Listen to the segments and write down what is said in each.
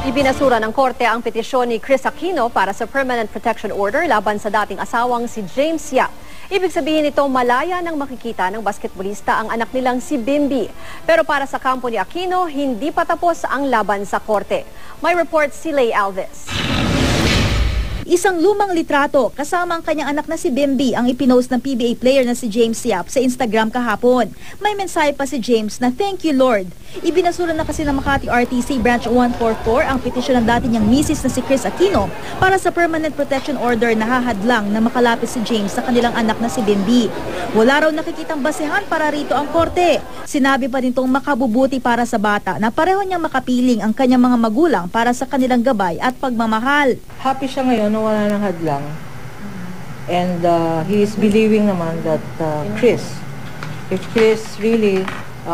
Ibinasura ng korte ang petisyon ni Kris Aquino para sa Permanent Protection Order laban sa dating asawang si James Yap. Ibig sabihin nito malaya nang makikita ng basketbolista ang anak nilang si Bimby. Pero para sa kampo ni Aquino, hindi pa tapos ang laban sa korte. May report si Lay Alves. Isang lumang litrato kasama ang kanyang anak na si Bimby ang ipinost ng PBA player na si James Yap sa Instagram kahapon. May mensahe pa si James na "Thank you Lord." Ibinasura na kasi ng Makati RTC Branch 144 ang petisyon ng dati niyang misis na si Kris Aquino para sa Permanent Protection Order na hahadlang na makalapit si James sa kanilang anak na si Bimby. Wala raw nakikitang basehan para rito ang korte. Sinabi pa nitong makabubuti para sa bata na pareho niyang makapiling ang kanyang mga magulang para sa kanilang gabay at pagmamahal. Happy siya ngayon na wala nang hadlang. And he is believing naman that if Kris really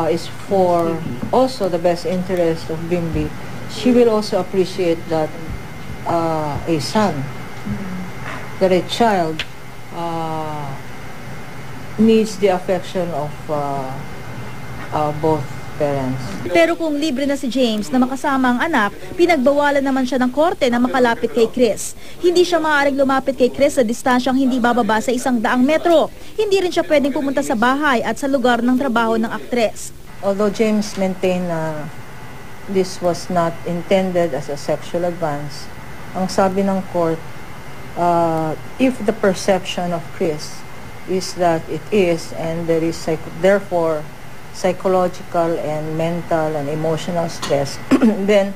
is for also the best interest of Bimby, she will also appreciate that a son, that a child needs the affection of both parents. Pero kung libre na si James na makasama ang anak, pinagbawalan naman siya ng korte na makalapit kay Kris. Hindi siya maaaring lumapit kay Kris sa distansyang hindi bababa sa 100 metro. Hindi rin siya pwedeng pumunta sa bahay at sa lugar ng trabaho ng aktres. Although James maintained na this was not intended as a sexual advance, ang sabi ng court, if the perception of Kris is that it is, and there is therefore psychological and mental and emotional stress, then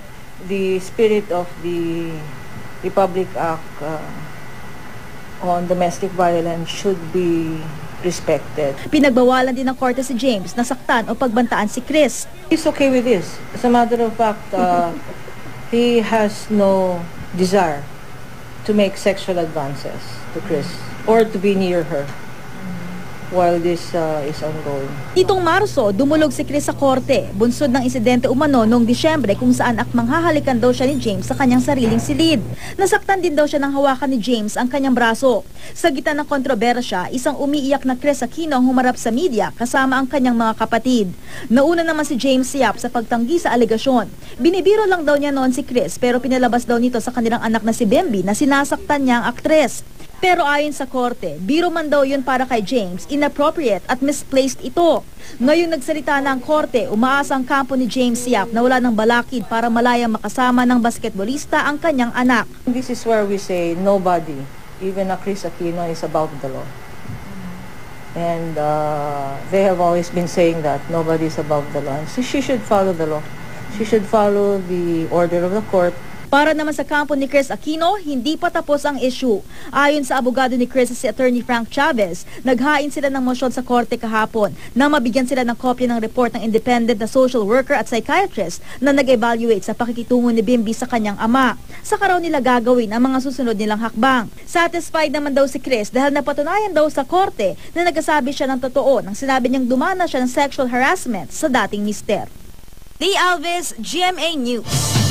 the spirit of the Republic Act on domestic violence should be respected. Pinagbawalan din ng korte si James na saktan o pagbantaan si Kris. He's okay with this. As a matter of fact, he has no desire to make sexual advances to Kris or to be near her while this is ongoing. Nitong Marso, dumulog si Kris sa korte, bunsod ng insidente umano noong Disyembre kung saan akmang hahalikan daw siya ni James sa kanyang sariling silid. Nasaktan din daw siya ng hawakan ni James ang kanyang braso. Sa gitna ng kontrobersya, isang umiiyak na Kris Aquino ang humarap sa media kasama ang kanyang mga kapatid. Nauna naman si James Yap sa pagtanggi sa alegasyon. Binibiro lang daw niya noon si Kris pero pinalabas daw nito sa kanilang anak na si Bimby na sinasaktan niya ang aktres. Pero ayon sa korte, biro man daw yun para kay James, inappropriate at misplaced ito. Ngayong nagsalita na ang korte, umaasa ang kampo ni James Yap na wala ng balakid para malayang makasama ng basketbolista ang kanyang anak. This is where we say nobody, even a Kris Aquino, is above the law. And they have always been saying that nobody is above the law. So she should follow the law. She should follow the order of the court. Para naman sa kampo ni Kris Aquino, hindi pa tapos ang issue. Ayon sa abogado ni Kris si Attorney Frank Chavez, naghain sila ng motion sa korte kahapon na mabigyan sila ng kopya ng report ng independent na social worker at psychiatrist na nag-evaluate sa pakikitungo ni Bimby sa kanyang ama. Saka raw nila gagawin ang mga susunod nilang hakbang. Satisfied naman daw si Kris dahil napatunayan daw sa korte na nagsasabi siya ng totoo nang sinabi niyang dumana siya ng sexual harassment sa dating mister. Lay Alves, GMA News.